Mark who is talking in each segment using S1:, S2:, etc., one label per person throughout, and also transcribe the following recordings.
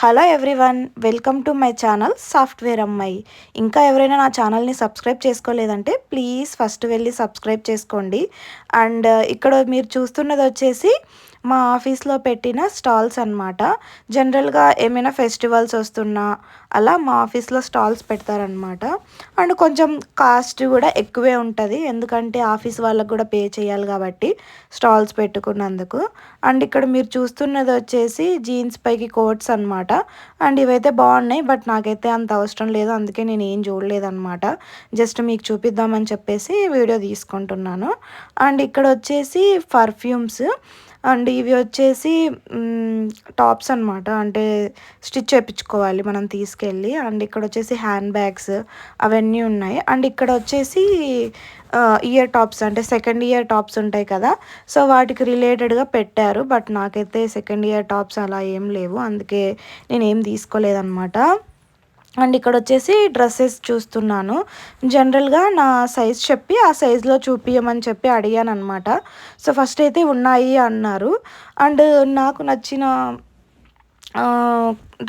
S1: Hello everyone, welcome to my channel software అమ్మాయి. ఇంకా ఎవరైనా నా ఛానల్ని సబ్స్క్రైబ్ చేసుకోలేదంటే ప్లీజ్ ఫస్ట్ వెళ్ళి సబ్స్క్రైబ్ చేసుకోండి. అండ్ ఇక్కడ మీరు చూస్తున్నది వచ్చేసి మా ఆఫీస్లో పెట్టిన స్టాల్స్ అనమాట. జనరల్గా ఏమైనా ఫెస్టివల్స్ వస్తున్నా అలా మా ఆఫీస్లో స్టాల్స్ పెడతారనమాట. అండ్ కొంచెం కాస్ట్ కూడా ఎక్కువే ఉంటుంది, ఎందుకంటే ఆఫీస్ వాళ్ళకు కూడా పే చేయాలి కాబట్టి స్టాల్స్ పెట్టుకున్నందుకు. అండ్ ఇక్కడ మీరు చూస్తున్నది వచ్చేసి జీన్స్ పైకి కోట్స్ అనమాట. అండ్ ఇవైతే బాగున్నాయి, బట్ నాకైతే అంత అవసరం లేదు, అందుకే నేను ఏం చూడలేదన్నమాట. జస్ట్ మీకు చూపిద్దామని చెప్పేసి వీడియో తీసుకుంటున్నాను. అండ్ ఇక్కడ వచ్చేసి పర్ఫ్యూమ్స్, అండ్ ఇవి వచ్చేసి టాప్స్ అనమాట, అంటే స్టిచ్ చేయించుకోవాలి మనం తీసుకెళ్ళి. అండ్ ఇక్కడ వచ్చేసి హ్యాండ్ బ్యాగ్స్ అవన్నీ ఉన్నాయి. అండ్ ఇక్కడ వచ్చేసి ఇయర్ టాప్స్, అంటే సెకండ్ ఇయర్ టాప్స్ ఉంటాయి కదా, సో వాటికి రిలేటెడ్గా పెట్టారు. బట్ నాకైతే సెకండ్ ఇయర్ టాప్స్ అలా ఏం లేవు, అందుకే నేను ఏం తీసుకోలేదన్నమాట. అండ్ ఇక్కడ వచ్చేసి డ్రెస్సెస్ చూస్తున్నాను. జనరల్గా నా సైజ్ చెప్పి ఆ సైజులో చూపించమని చెప్పి అడిగాను అనమాట. సో ఫస్ట్ అయితే ఉన్నాయి అన్నారు. అండ్ నాకు నచ్చిన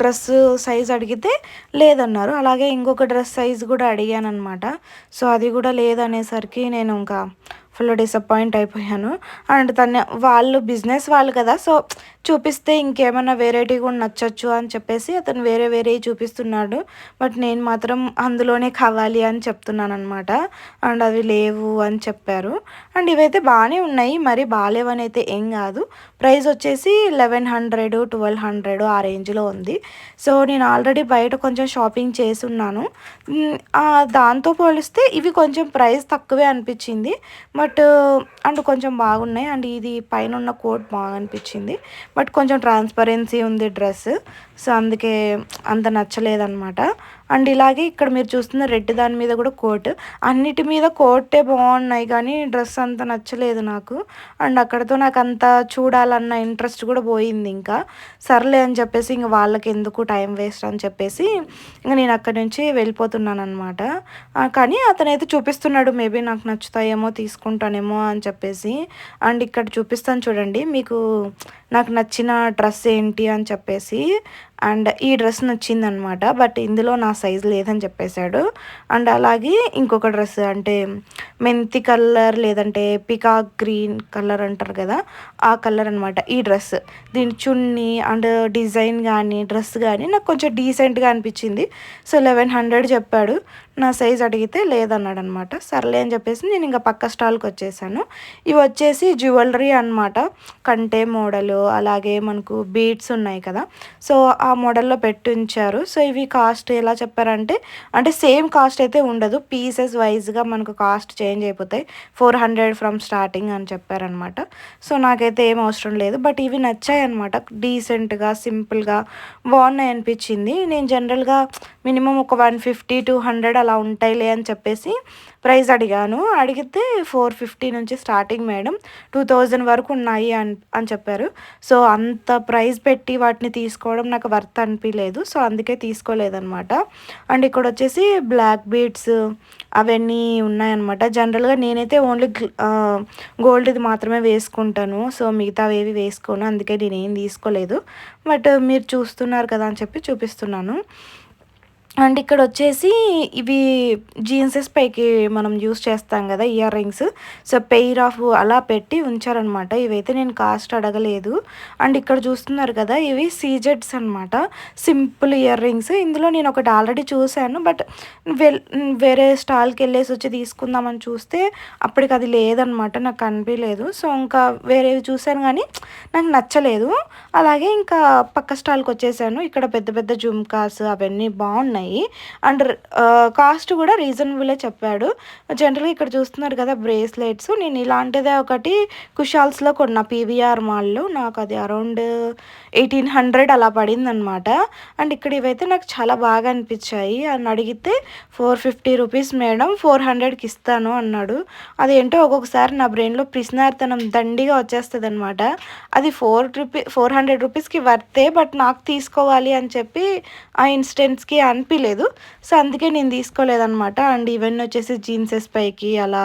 S1: డ్రెస్ సైజ్ అడిగితే లేదన్నారు. అలాగే ఇంకొక డ్రెస్ సైజ్ కూడా అడిగాను అనమాట. సో అది కూడా లేదనేసరికి నేను ఇంకా ఫుల్ డిసప్పాయింట్ అయిపోయాను. అండ్ వాళ్ళు బిజినెస్ వాళ్ళు కదా, సో చూపిస్తే ఇంకేమైనా వెరైటీ కూడా నచ్చచ్చు అని చెప్పేసి అతను వేరే వేరే చూపిస్తున్నాడు. బట్ నేను మాత్రం అందులోనే కావాలి అని చెప్తున్నాను అనమాట. అండ్ అవి లేవు అని చెప్పారు. అండ్ ఇవైతే బాగానే ఉన్నాయి, మరి బాగాలేవని అయితే ఏం కాదు. ప్రైస్ వచ్చేసి 1100 1200 ఆ రేంజ్లో ఉంది. సో నేను ఆల్రెడీ బయట కొంచెం షాపింగ్ చేసి ఉన్నాను. దాంతో పోలిస్తే ఇవి కొంచెం ప్రైస్ తక్కువే అనిపించింది. బట్ అండ్ కొంచెం బాగున్నాయి. అండ్ ఇది పైన ఉన్న కోట్ బాగా అనిపించింది, బట్ కొంచెం ట్రాన్స్పరెన్సీ ఉంది డ్రెస్, సో అందుకే అంత నచ్చలేదన్నమాట. అండ్ ఇలాగే ఇక్కడ మీరు చూస్తున్న రెడ్ దాని మీద కూడా కోట్, అన్నిటి మీద కోటే బాగున్నాయి కానీ డ్రెస్ అంత నచ్చలేదు నాకు. అండ్ అక్కడతో నాకు అంత చూడాలన్న ఇంట్రెస్ట్ కూడా పోయింది. ఇంకా సర్లే అని చెప్పేసి ఇంక వాళ్ళకి ఎందుకు టైం వేస్ట్ అని చెప్పేసి ఇంక నేను అక్కడి నుంచి వెళ్ళిపోతున్నాను అనమాట. కానీ అతనైతే చూపిస్తున్నాడు, మేబీ నాకు నచ్చుతాయేమో తీసుకుంటానేమో అని చెప్పేసి. అండ్ ఇక్కడ చూపిస్తాను చూడండి మీకు నాకు నచ్చిన డ్రెస్ ఏంటి అని చెప్పేసి. అండ్ ఈ డ్రెస్ నచ్చిందనమాట, బట్ ఇందులో నా సైజు లేదని చెప్పేశాడు. అండ్ అలాగే ఇంకొక డ్రెస్, అంటే మెంతి కలర్ లేదంటే పికాక్ గ్రీన్ కలర్ అంటారు కదా, ఆ కలర్ అనమాట ఈ డ్రెస్. దీని చున్నీ అండ్ డిజైన్ కానీ డ్రెస్ కానీ నాకు కొంచెం డీసెంట్గా అనిపించింది. సో 1100 చెప్పాడు. నా సైజ్ అడిగితే లేదన్నాడు అనమాట. సర్లే అని చెప్పేసి నేను ఇంకా పక్క స్టాల్కి వచ్చేసాను. ఇవి వచ్చేసి జ్యువెలరీ అనమాట, కంటే మోడలు, అలాగే మనకు బీడ్స్ ఉన్నాయి కదా, సో ఆ మోడల్లో పెట్టి ఉంచారు. సో ఇవి కాస్ట్ ఎలా చెప్పారంటే, అంటే సేమ్ కాస్ట్ అయితే ఉండదు, పీసెస్ వైజ్గా మనకు కాస్ట్ చేంజ్ అయిపోతాయి. 400 ఫ్రమ్ స్టార్టింగ్ అని చెప్పారనమాట. సో నాకైతే ఏం అవసరం లేదు, బట్ ఇవి నచ్చాయి అనమాట. డీసెంట్గా సింపుల్గా బాగున్నాయి అనిపించింది. నేను జనరల్గా మినిమం ఒక 150 200 అలా ఉంటాయిలే అని చెప్పేసి ప్రైస్ అడిగాను. అడిగితే 450 నుంచి స్టార్టింగ్ మేడం, 2000 వరకు ఉన్నాయి అని చెప్పారు. సో అంత ప్రైస్ పెట్టి వాటిని తీసుకోవడం నాకు వర్త్ అనిపించలేదు, సో అందుకే తీసుకోలేదన్నమాట. అండ్ ఇక్కడ వచ్చేసి బ్లాక్ బీడ్స్ అవన్నీ ఉన్నాయన్నమాట. జనరల్గా నేనైతే ఓన్లీ గోల్డ్ది మాత్రమే వేసుకుంటాను, సో మిగతావి ఏవి వేసుకోను, అందుకే నేనేం తీసుకోలేదు. బట్ మీరు చూస్తున్నారు కదా అని చెప్పి చూపిస్తున్నాను. అండ్ ఇక్కడ వచ్చేసి ఇవి జీన్సెస్ పైకి మనం యూస్ చేస్తాం కదా ear rings, so pair of అలా పెట్టి ఉంచారనమాట. ఇవైతే నేను కాస్ట్ అడగలేదు. అండ్ ఇక్కడ చూస్తున్నారు కదా, ఇవి సీజెడ్స్ అనమాట, సింపుల్ ఇయర్ రింగ్స్. ఇందులో నేను ఒకటి ఆల్రెడీ చూశాను, బట్ వేరే స్టాల్కి వెళ్ళేసి వచ్చి తీసుకుందామని చూస్తే అప్పటికి అది లేదనమాట, నాకు కనిపించలేదు. సో ఇంకా వేరేవి చూశాను కానీ నాకు నచ్చలేదు. అలాగే ఇంకా పక్క స్టాల్కి వచ్చేసాను. ఇక్కడ పెద్ద పెద్ద జుమ్కాస్ అవన్నీ బాగున్నాయి. అండ్ కాస్ట్ కూడా రీజనబులే చెప్పాడు. జనరల్గా ఇక్కడ చూస్తున్నారు కదా బ్రేస్లెట్స్, నేను ఇలాంటిదే ఒకటి కుషాల్స్లో కొన్న పీవీఆర్ మాల్లో, నాకు అది అరౌండ్ 1800 అలా పడింది అనమాట. అండ్ ఇక్కడ ఇవైతే నాకు చాలా బాగా అనిపించాయి. అని అడిగితే 450 రూపీస్ మేడం, 400కి ఇస్తాను అన్నాడు. అదేంటో ఒక్కొక్కసారి నా బ్రెయిన్లో పిసినారితనం దండిగా వచ్చేస్తుంది అనమాట. అది 400 రూపీస్కి వర్తే, బట్ నాకు తీసుకోవాలి అని చెప్పి ఆ ఇన్స్టెంట్స్కి అనిపించలేదు. సో అందుకే నేను తీసుకోలేదన్నమాట. అండ్ ఇవన్నీ వచ్చేసి జీన్సెస్ పైకి అలా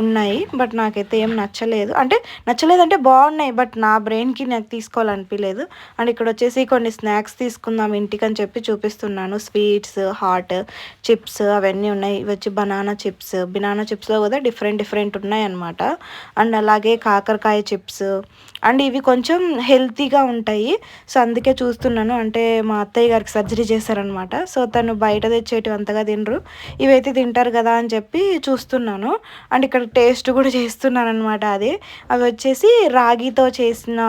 S1: ఉన్నాయి. బట్ నాకైతే ఏం నచ్చలేదు. అంటే నచ్చలేదంటే బాగున్నాయి, బట్ నా బ్రెయిన్కి నాకు తీసుకోవాలనిపించలేదు. అండ్ ఇక్కడ వచ్చేసి కొన్ని స్నాక్స్ తీసుకుందాం ఇంటికని చెప్పి చూపిస్తున్నాను. స్వీట్స్, హాట్ చిప్స్ అవన్నీ ఉన్నాయి. ఇవి వచ్చి బనానా చిప్స్లో కూడా డిఫరెంట్ డిఫరెంట్ ఉన్నాయన్నమాట. అండ్ అలాగే కాకరకాయ చిప్స్, అండ్ ఇవి కొంచెం హెల్తీగా ఉంటాయి. సో అందుకే చూస్తున్నాను. అంటే మా అత్తయ్య గారికి సర్జరీ చేశారనమాట. సో తను బయట తెచ్చేటివి అంతగా తినరు, ఇవైతే తింటారు కదా అని చెప్పి చూస్తున్నాను. అండ్ ఇక్కడ టేస్ట్ కూడా చేస్తున్నాను అనమాట. అవి వచ్చేసి రాగితో చేసిన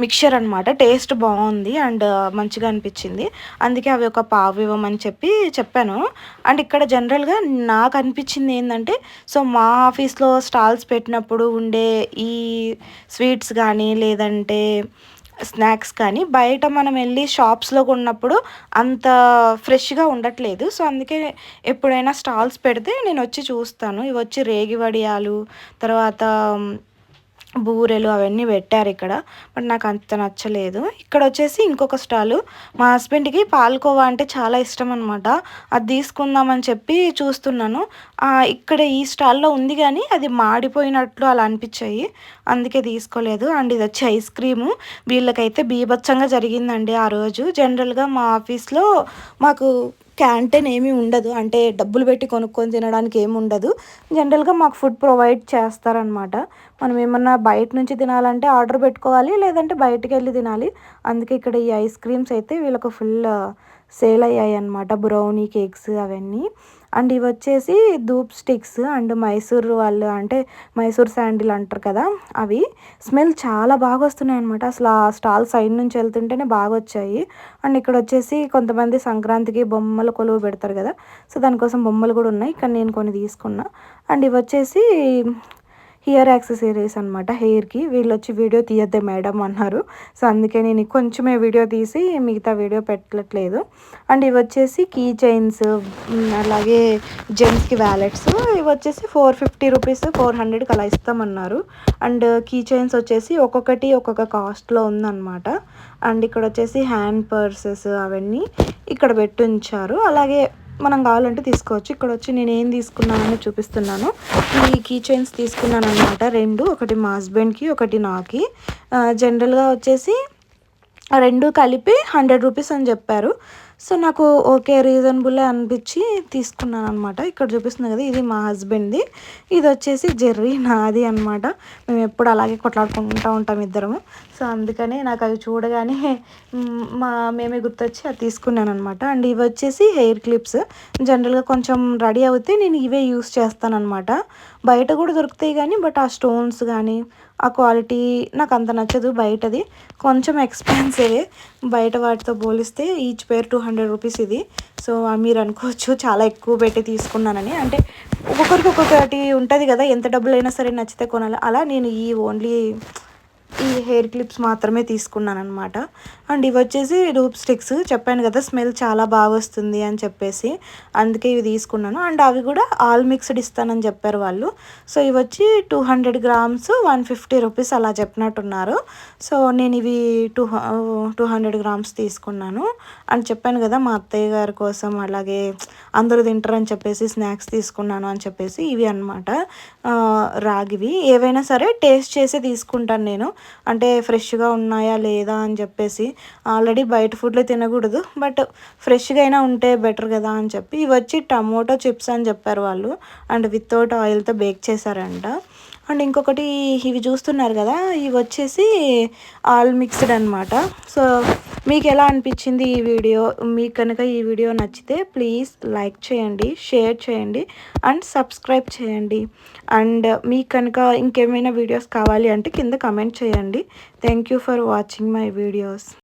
S1: మిక్చర్ అనమాట. టేస్ట్ బాగుంది అండ్ మంచిగా అనిపించింది. అందుకే అవి ఒక పావు ఇవ్వమని చెప్పాను. అండ్ ఇక్కడ జనరల్గా నాకు అనిపించింది ఏంటంటే, సో మా ఆఫీస్లో స్టాల్స్ పెట్టినప్పుడు ఉండే ఈ స్వీట్స్ కానీ లేదంటే స్నాక్స్ కానీ బయట మనం వెళ్ళి షాప్స్లో కొన్నప్పుడు అంత ఫ్రెష్గా ఉండట్లేదు. సో అందుకే ఎప్పుడైనా స్టాల్స్ పెడితే నేను వచ్చి చూస్తాను. ఇవి వచ్చి రేగి వడియాలు, తర్వాత బూరెలు అవన్నీ పెట్టారు ఇక్కడ. బట్ నాకు అంత నచ్చలేదు. ఇక్కడ వచ్చేసి ఇంకొక స్టాలు, మా హస్బెండ్కి పాలకోవా అంటే చాలా ఇష్టం అనమాట. అది తీసుకుందామని చెప్పి చూస్తున్నాను. ఇక్కడ ఈ స్టాల్లో ఉంది కానీ అది మాడిపోయినట్లు అలా అనిపించాయి, అందుకే తీసుకోలేదు. అండ్ ఇది వచ్చి ఐస్ క్రీము. వీళ్ళకైతే బీభత్సంగా జరిగిందండి ఆ రోజు. జనరల్గా మా ఆఫీస్లో మాకు క్యాంటీన్ ఏమీ ఉండదు, అంటే డబ్బులు పెట్టి కొనుక్కొని తినడానికి ఏమి ఉండదు. జనరల్గా మాకు ఫుడ్ ప్రొవైడ్ చేస్తారనమాట. మనం ఏమన్నా బయట నుంచి తినాలంటే ఆర్డర్ పెట్టుకోవాలి, లేదంటే బయటికి వెళ్ళి తినాలి. అందుకే ఇక్కడ ఈ ఐస్ క్రీమ్స్ అయితే వీళ్ళకు ఫుల్ సేల్ అయ్యాయి అనమాట. బ్రౌనీ కేక్స్ అవన్నీ. అండ్ ఇవి వచ్చేసి ధూప్ స్టిక్స్ అండ్ మైసూర్ వాళ్ళు అంటే మైసూర్ శాండిల్ అంటారు కదా, అవి స్మెల్ చాలా బాగా వస్తున్నాయి అనమాట. అసలు ఆ స్టాల్ సైడ్ నుంచి వెళ్తుంటేనే బాగా వచ్చాయి. అండ్ ఇక్కడ వచ్చేసి కొంతమంది సంక్రాంతికి బొమ్మలు కొలువు పెడతారు కదా, సో దానికోసం బొమ్మలు కూడా ఉన్నాయి. ఇక్కడ నేను కొన్ని తీసుకున్నా. అండ్ ఇవి వచ్చేసి హియర్ యాక్సెసరీస్ అనమాట, హెయిర్కి. వీళ్ళు వచ్చి వీడియో తీయద్దే మేడం అన్నారు. సో అందుకే నేను కొంచెమే వీడియో తీసి మిగతా వీడియో పెట్టట్లేదు. అండ్ ఇవి వచ్చేసి కీ చైన్స్, అలాగే జెంట్స్కి వ్యాలెట్స్. ఇవి వచ్చేసి 450 రూపీస్ 400కి అలా ఇస్తామన్నారు. అండ్ కీ చైన్స్ వచ్చేసి ఒక్కొక్కటి ఒక్కొక్క కాస్ట్లో ఉందన్నమాట. అండ్ ఇక్కడ వచ్చేసి హ్యాండ్ పర్సెస్ అవన్నీ ఇక్కడ పెట్టి ఉంచారు. అలాగే మనం కావాలంటే తీసుకోవచ్చు. ఇక్కడ వచ్చి నేను ఏం తీసుకున్నానని చూపిస్తున్నాను. ఈ కీ చైన్స్ తీసుకున్నాను అనమాట, 2. ఒకటి మా హస్బెండ్కి, ఒకటి నాకి. జనరల్గా వచ్చేసి 2 కలిపి 100 రూపీస్ అని చెప్పారు. సో నాకు ఓకే రీజనబుల్ అనిపించి తీసుకున్నాను అనమాట. ఇక్కడ చూపిస్తుంది కదా, ఇది మా హస్బెండ్ది, ఇది వచ్చేసి జెర్రీ నాది అనమాట. మేము ఎప్పుడు అలాగే కొట్లాడుకుంటూ ఉంటాం ఇద్దరము. సో అందుకనే నాకు అవి చూడగానే మేమే గుర్తొచ్చి అది తీసుకున్నాను అనమాట. అండ్ ఇవి వచ్చేసి హెయిర్ క్లిప్స్. జనరల్గా కొంచెం రెడీ అవుతే నేను ఇవే యూస్ చేస్తాను అనమాట. బయట కూడా దొరుకుతాయి కానీ బట్ ఆ స్టోన్స్ కానీ ఆ క్వాలిటీ నాకు అంత నచ్చదు. బయటది కొంచెం ఎక్స్పెన్సివే బయట వాటితో పోలిస్తే. ఈచ్ పేర్ 200 రూపీస్ ఇది. సో మీరు అనుకోవచ్చు చాలా ఎక్కువ పెట్టి తీసుకున్నానని. అంటే ఒక్కొక్కరికి ఒక్కొక్కటి ఉంటుంది కదా, ఎంత డబ్బులైనా సరే నచ్చితే కొనాలి. అలా నేను ఓన్లీ ఈ హెయిర్ క్లిప్స్ మాత్రమే తీసుకున్నాను అనమాట. అండ్ ఇవి వచ్చేసి రూప్ స్టిక్స్. చెప్పాను కదా స్మెల్ చాలా బాగా వస్తుంది అని చెప్పేసి, అందుకే ఇవి తీసుకున్నాను. అండ్ అవి కూడా ఆల్ మిక్స్డ్ ఇస్తానని చెప్పారు వాళ్ళు. సో ఇవి వచ్చి 200 గ్రామ్స్ 150 రూపీస్ అలా చెప్పినట్టున్నారు. సో నేను ఇవి 200 గ్రామ్స్ తీసుకున్నాను. అని చెప్పాను కదా మా అత్తయ్య గారి కోసం, అలాగే అందరూ తింటారని చెప్పేసి స్నాక్స్ తీసుకున్నాను అని చెప్పేసి. ఇవి అనమాట రాగివి. ఏవైనా సరే టేస్ట్ చేసి తీసుకుంటాను నేను, అంటే ఫ్రెష్గా ఉన్నాయా లేదా అని చెప్పేసి. ఆల్రెడీ బయట ఫుడ్లో తినకూడదు, బట్ ఫ్రెష్గా అయినా ఉంటే బెటర్ కదా అని చెప్పి. ఇవి వచ్చి టమోటో చిప్స్ అని చెప్పారు వాళ్ళు, అండ్ వితౌట్ ఆయిల్తో బేక్ చేశారంట. అండ్ ఇంకొకటి ఇవి చూస్తున్నారు కదా, ఇవి వచ్చేసి ఆల్ మిక్స్డ్ అనమాట. సో మీకు ఎలా అనిపించింది ఈ వీడియో? మీకు కనుక ఈ వీడియో నచ్చితే ప్లీజ్ లైక్ చేయండి, షేర్ చేయండి అండ్ సబ్స్క్రైబ్ చేయండి. అండ్ మీకు కనుక ఇంకేమైనా వీడియోస్ కావాలి అంటే కింద కమెంట్ చేయండి. Thank you for watching my videos.